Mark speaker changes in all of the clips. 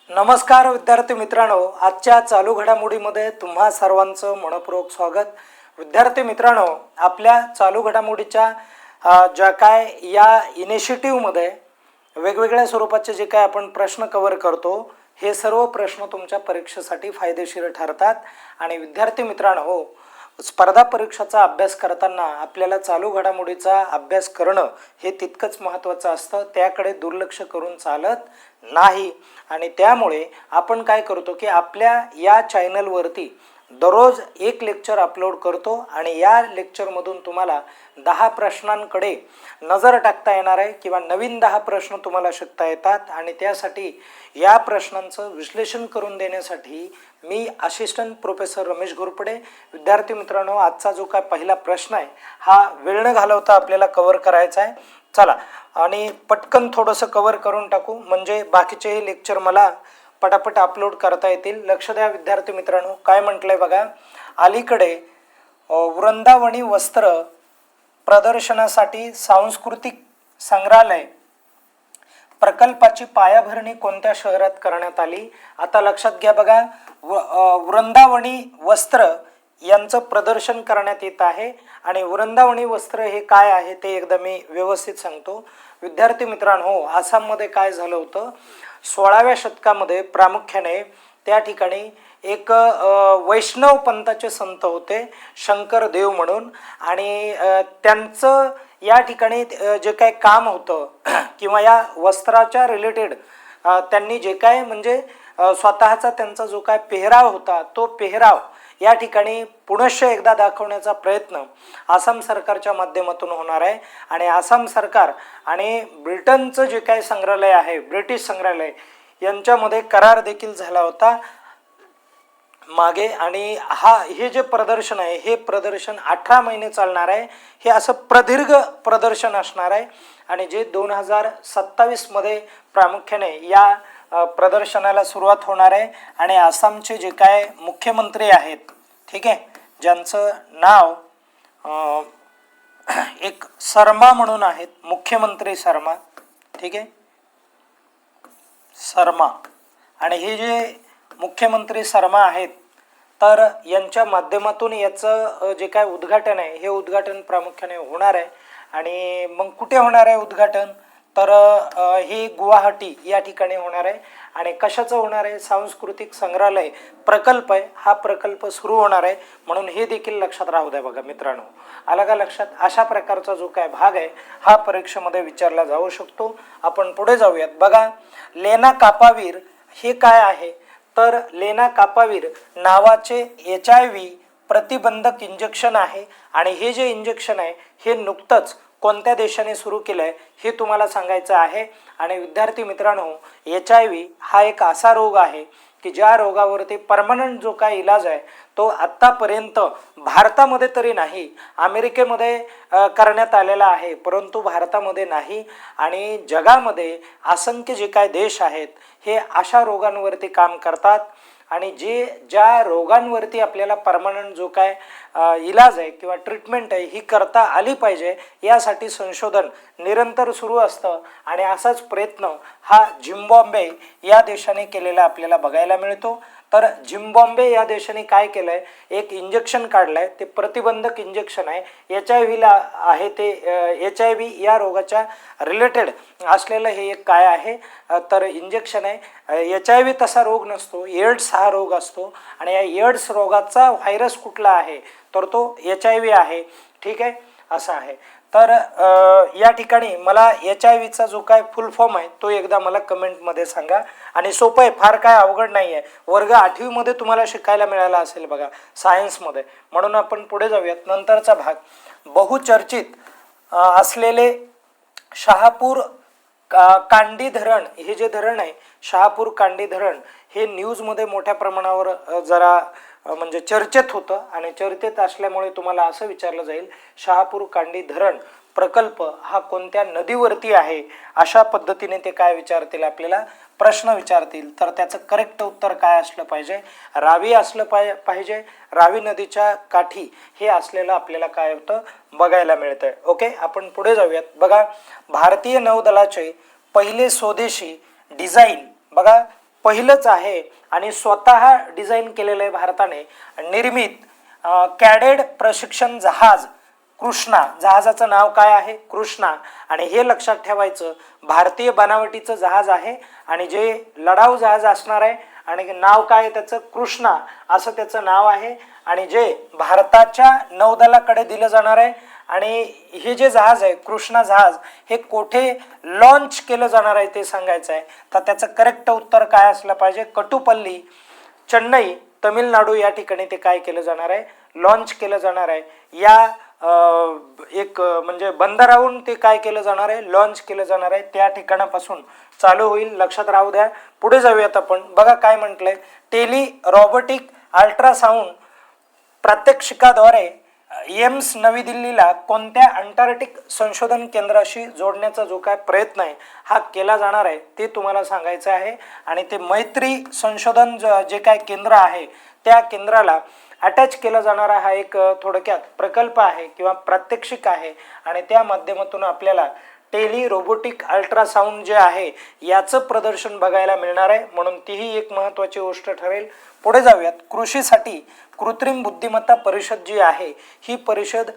Speaker 1: नमस्कार विद्यार्थी मित्रांनो, आजच्या चालू घडामोडीमध्ये तुम्हा सर्वांचं मनपूर्वक स्वागत। विद्यार्थी मित्रांनो, आपल्या चालू घडामोडीच्या ज्या काय या इनिशिएटिव्हमध्ये वेगवेगळ्या स्वरूपाचे जे काय आपण प्रश्न कव्हर करतो, हे सर्व प्रश्न तुमच्या परीक्षेसाठी फायदेशीर ठरतात। आणि विद्यार्थी मित्रांनो, स्पर्धा परीक्षाचा अभ्यास करताना आपल्याला चालू घडामोडीचा अभ्यास करणं हे तितकंच महत्त्वाचं असतं, त्याकडे दुर्लक्ष करून चालत नाही। आणि त्यामुळे आपण काय करतो की आपल्या या चॅनलवरती दररोज एक लेक्चर अपलोड करतो आणि या लेक्चरमधून तुम्हाला 10 प्रश्नांकडे नजर टाकता येणार आहे किंवा नवीन 10 प्रश्न तुम्हाला शिकता येतात। आणि त्यासाठी या प्रश्नांचं विश्लेषण करून देण्यासाठी मी असिस्टंट प्रोफेसर रमेश घोरपडे। विद्यार्थी मित्रांनो, आजचा जो काय पहिला प्रश्न आहे हा वेळ न घालवता आपल्याला कव्हर करायचा आहे। चला आणि पटकन थोडंसं कव्हर करून टाकू, म्हणजे बाकीचेही लेक्चर मला पटापट अपलोड करता येतील। लक्ष द्या विद्यार्थी मित्रांनो, काय म्हटलंय बघा, अलीकडे वृंदावनी वस्त्र प्रदर्शनासाठी सांस्कृतिक संग्रहालय प्रकल्पाची पायाभरणी कोणत्या शहरात करण्यात आली। आता लक्षात घ्या बघा, वृंदावनी वस्त्र यांचं प्रदर्शन करण्यात येत आहे। आणि वृंदावनी वस्त्र हे काय आहे ते एकदा मी व्यवस्थित सांगतो। विद्यार्थी मित्रांनो, आसाममध्ये काय झालं होतं, 16व्या शतकामध्ये प्रामुख्याने त्या ठिकाणी एक वैष्णव पंथाचे संत होते, शंकरदेव म्हणून। आणि त्यांचं या ठिकाणी जे काही काम होतं किंवा या वस्त्राच्या रिलेटेड त्यांनी जे काय म्हणजे स्वतःचा त्यांचा जो काय पेहराव होता, तो पेहराव या ठिकाणी पुनश्च एकदा दाखवण्याचा प्रयत्न आसाम सरकारच्या माध्यमातून होणार आहे। आणि आसाम सरकार आणि ब्रिटनचं जे काही संग्रहालय आहे, ब्रिटिश संग्रहालय, यांच्यामध्ये करार देखील झाला होता मागे। आणि हे जे प्रदर्शन आहे, हे प्रदर्शन 18 महिने चालणार आहे। हे असं प्रदीर्घ प्रदर्शन असणार आहे आणि जे 2027 मध्ये प्रामुख्याने या प्रदर्शनाला सुरुवात होणार आहे। आणि आसामचे जे काय मुख्यमंत्री आहेत, ठीक आहे, ज्यांचं नाव एक शर्मा म्हणून आहेत, मुख्यमंत्री शर्मा, ठीक आहे, शर्मा। आणि हे जे मुख्यमंत्री शर्मा आहेत, तर यांच्या माध्यमातून याचं जे काय उद्घाटन आहे, हे उद्घाटन प्रामुख्याने होणार आहे। आणि मग कुठे होणार आहे उद्घाटन, तर हे गुवाहाटी या ठिकाणी होणार आहे। आणि कशाचं होणार आहे, सांस्कृतिक संग्रहालय प्रकल्प आहे, हा प्रकल्प सुरू होणार आहे, म्हणून हे देखील लक्षात राहू द्या। बघा मित्रांनो, आलं का लक्षात, अशा प्रकारचा जो काय भाग आहे हा परीक्षेमध्ये विचारला जाऊ शकतो। आपण पुढे जाऊयात। बघा, लेनाकापावीर हे काय आहे, तर लेनाकापावीर नावाचे HIV प्रतिबंधक इंजेक्शन आहे। आणि हे जे इंजेक्शन आहे हे नुकतंच कोणत्या देशाने सुरू केलं आहे हे तुम्हाला सांगायचं आहे। आणि विद्यार्थी मित्रांनो, HIV हा एक असा रोग आहे की ज्या रोगावरती परमनंट जो काय इलाज आहे तो आत्तापर्यंत भारतामध्ये तरी नाही, अमेरिकेमध्ये करण्यात आलेला आहे, परंतु भारतामध्ये नाही। आणि जगामध्ये असंख्य जे काय देश आहेत हे अशा रोगांवरती काम करतात। आणि ज्या रोगांवरती आपल्याला परमनंट जो काय इलाज आहे किंवा ट्रीटमेंट आहे ही करता आली पाहिजे, यासाठी संशोधन निरंतर सुरू असतं। आणि असाच प्रयत्न हा झिम्बाब्वे या देशाने केलेला आपल्याला बघायला मिळतो। तर झिम्बाब्वे या देशाने काय केलं आहे, एक इंजेक्शन काढलं आहे, ते प्रतिबंधक इंजेक्शन आहे, HIV आहे, ते HIV या रोगाच्या रिलेटेड असलेलं हे एक काय आहे, तर इंजेक्शन आहे। HIV तसा रोग नसतो, एड्स हा रोग असतो। आणि या एड्स रोगाचा व्हायरस कुठला आहे, तर तो HIV आहे, ठीक आहे, असं आहे। तर या ठिकाणी मला HIVचा जो काय फुल फॉर्म आहे तो एकदा मला कमेंटमध्ये सांगा। आणि सोपं आहे, फार काय अवघड नाही आहे, वर्ग 8वी मध्ये तुम्हाला शिकायला मिळाला असेल बघा, सायन्समध्ये। म्हणून आपण पुढे जाऊयात। नंतरचा भाग, बहुचर्चित असलेले शहापूर कांडी धरण, हे जे धरण आहे शहापूर कांडी धरण, हे न्यूजमध्ये मोठ्या प्रमाणावर जरा म्हणजे चर्चेत होतं। आणि चर्चेत असल्यामुळे तुम्हाला असं विचारलं जाईल, शहापूर कांडी धरण प्रकल्प हा कोणत्या नदीवरती आहे, अशा पद्धतीने ते काय विचारतील, आपल्याला प्रश्न विचारतील। तर त्याचं करेक्ट उत्तर काय असलं पाहिजे, रावी असलं पाहिजे। रावी नदीच्या काठी हे असलेलं आपल्याला काय होतं बघायला मिळतंय। ओके, आपण पुढे जाऊयात। बघा, भारतीय नौदलाचे पहिले स्वदेशी डिझाईन, बघा पहिलंच आहे आणि स्वतः डिझाईन केलेलं आहे भारताने निर्मित कॅडेट प्रशिक्षण जहाज कृष्णा, जहाजाचं नाव काय आहे? कृष्णा. आणि हे लक्षात ठेवायचं, भारतीय बनावटीचं जहाज आहे आणि जे लढाऊ जहाज असणार आहे आणि नाव काय आहे त्याचं? कृष्णा असं त्याचं नाव आहे. आणि जे भारताच्या नौदलाकडे दिलं जाणार आहे. आणि हे जे जहाज आहे कृष्णा जहाज हे कोठे लॉन्च केलं जाणार आहे ते सांगायचं आहे. तर त्याचं करेक्ट उत्तर काय असलं पाहिजे? कटुपल्ली, चेन्नई, तमिळनाडू या ठिकाणी ते काय केलं जाणार आहे? लॉन्च केलं जाणार आहे. या एक म्हणजे बंदरावरून ते काय केलं जाणार आहे? लॉन्च केलं जाणार आहे. त्या ठिकाणापासून चालू होईल, लक्षात राहू द्या. पुढे जाऊयात आपण. बघा काय म्हटलंय, टेली रोबोटिक अल्ट्रासाऊंड प्रात्यक्षिकाद्वारे एम्स नवी दिल्लीला कोणत्या अंटार्क्टिक संशोधन केंद्राशी जोडण्याचा जो काय प्रयत्न आहे हा केला जाणार आहे ते तुम्हाला सांगायचं आहे. आणि ते मैत्री संशोधन जे काय केंद्र आहे त्या केंद्राला अटॅच केला जाणारा हा एक थोडक्यात प्रकल्प आहे किंवा प्रात्यक्षिक आहे. आणि त्या माध्यमातून आपल्याला टेली रोबोटिक अल्ट्रासाऊंड जे आहे याचं प्रदर्शन बघायला मिळणार आहे, म्हणून तीही एक महत्त्वाची गोष्ट ठरेल. पुढे जाऊयात. कृषीसाठी कृत्रिम बुद्धिमत्ता परिषद जी आहे ही परिषद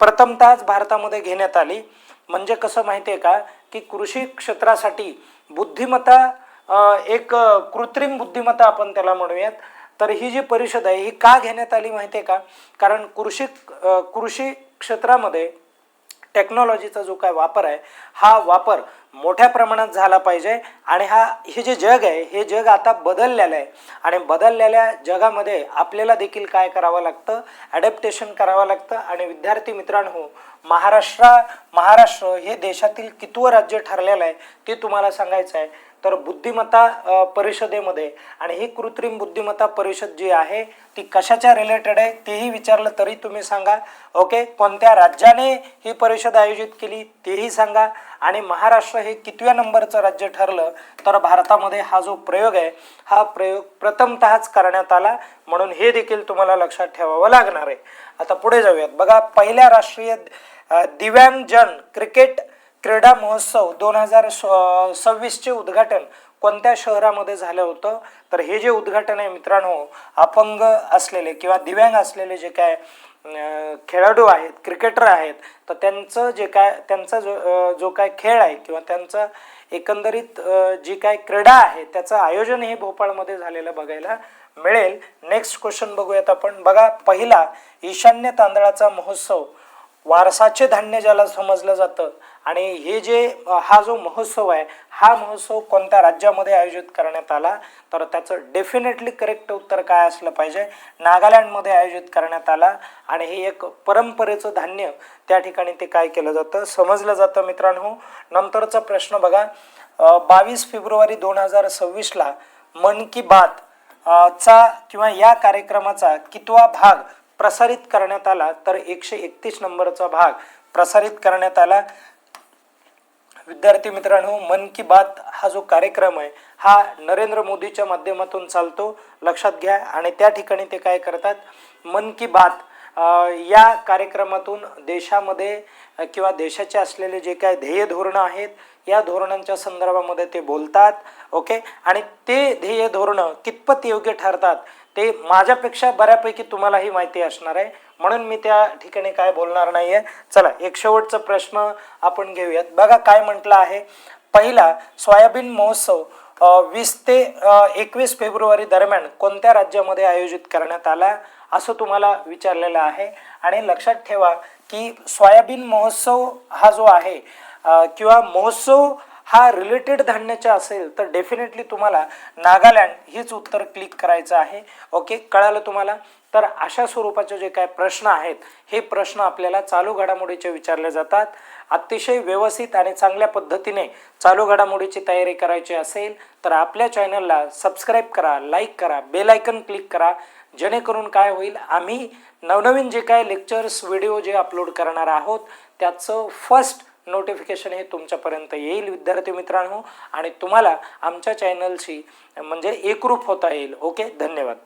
Speaker 1: प्रथमतःच भारतामध्ये घेण्यात आली. म्हणजे कसं माहिती आहे का की कृषी क्षेत्रासाठी बुद्धिमत्ता एक कृत्रिम बुद्धिमत्ता आपण त्याला म्हणूयात. तर ही जी परिषद आहे ही का घेण्यात आली माहिती आहे का? कारण कृषी क्षेत्रामध्ये टेक्नॉलॉजीचा जो काय वापर आहे हा वापर मोठ्या प्रमाणात झाला पाहिजे. आणि हे जे जग आहे हे जग आता बदललेलं आहे आणि बदललेल्या जगामध्ये आपल्याला देखील काय करावं लागतं? ॲडॅप्टेशन करावं लागतं. आणि विद्यार्थी मित्रांनो, महाराष्ट्र हे देशातील कितवं राज्य ठरलेलं आहे ते तुम्हाला सांगायचं आहे. तर बुद्धिमत्ता परिषदेमध्ये आणि ही कृत्रिम बुद्धिमत्ता परिषद जी आहे ती कशाच्या रिलेटेड आहे तेही विचारलं तरी तुम्ही सांगा. ओके, कोणत्या राज्याने ही परिषद आयोजित केली तेही सांगा. आणि महाराष्ट्र हे कितव्या नंबरचं राज्य ठरलं? तर भारतामध्ये हा जो प्रयोग आहे हा प्रयोग प्रथमतःच करण्यात आला, म्हणून हे देखील तुम्हाला लक्षात ठेवावं लागणार आहे. आता पुढे जाऊयात. बघा, पहिल्या राष्ट्रीय दिव्यांगजन क्रिकेट क्रीडा महोत्सव 2026चे उद्घाटन कोणत्या शहरामध्ये झालं होतं? तर हे जे उद्घाटन आहे मित्रांनो, अपंग असलेले किंवा दिव्यांग असलेले जे काय खेळाडू आहेत, क्रिकेटर आहेत, तर त्यांचा जो काय खेळ आहे किंवा त्यांचा एकंदरीत जी काय क्रीडा आहे त्याचं आयोजन हे भोपाळमध्ये झालेलं बघायला मिळेल. नेक्स्ट क्वेश्चन बघूयात आपण. बघा, पहिला ईशान्य तांदळाचा महोत्सव वारसाचे धान्य ज्याला समजलं जातं आणि हा जो महोत्सव आहे हा महोत्सव कोणत्या राज्यामध्ये आयोजित करण्यात आला? तर त्याचं डेफिनेटली करेक्ट उत्तर काय असलं पाहिजे? नागालँडमध्ये आयोजित करण्यात आला. आणि हे एक परंपरेचं धान्य त्या ठिकाणी ते काय केलं जातं? समजलं जातं मित्रांनो. नंतरचा प्रश्न बघा, 22 फेब्रुवारी 2026ला मन की बात चा किंवा या कार्यक्रमाचा कितवा भाग प्रसारित करण्यात आला? तर 131 नंबरचा भाग प्रसारित करण्यात आला. विद्यार्थी मित्रांनो, मन की बात हा जो कार्यक्रम आहे हा नरेंद्र मोदीच्या माध्यमातून चालतो, लक्षात घ्या. आणि त्या ठिकाणी ते काय करतात? मन की बात या कार्यक्रमातून देशामध्ये किंवा देशाचे असलेले जे काय ध्येय धोरणं आहेत या धोरणांच्या संदर्भामध्ये ते बोलतात. ओके, आणि ते ध्येय धोरणं कितपत योग्य ठरतात ते माझ्यापेक्षा बऱ्यापैकी तुम्हालाही माहिती असणार आहे, म्हणून मी त्या ठिकाणी काय बोलणार नाहीये. चला, एक शेवटचा प्रश्न आपण घेऊयात. बघा काय म्हटलं आहे, पहिला सोयाबीन महोत्सव 20 ते 21 फेब्रुवारी दरम्यान कोणत्या राज्यामध्ये आयोजित करण्यात आला असं तुम्हाला विचारलेलं आहे. आणि लक्षात ठेवा की सोयाबीन महोत्सव हा जो आहे किंवा महोत्सव हा रिलेटेड धान्याचा असेल तर डेफिनेटली तुम्हाला नागालँड हीच उत्तर क्लिक करायचं आहे. ओके, कळालं तुम्हाला? तर अशा स्वरूपाचे जे काय प्रश्न आहेत हे प्रश्न आपल्याला चालू घडामोडीचे विचारले जातात. अतिशय व्यवस्थित आणि चांगल्या पद्धतीने चालू घडामोडीची तयारी करायची असेल तर आपल्या चॅनलला सबस्क्राईब करा, लाईक करा, बेल आयकन क्लिक करा, जेणेकरून काय होईल, आम्ही नवनवीन जे काय लेक्चर्स व्हिडिओ जे अपलोड करणार आहोत त्याचं फर्स्ट नोटिफिकेशन हे तुमच्यापर्यंत येईल विद्यार्थी मित्रांनो. आणि तुम्हाला आमच्या चॅनलशी म्हणजे एकरूप होता येईल. ओके, धन्यवाद.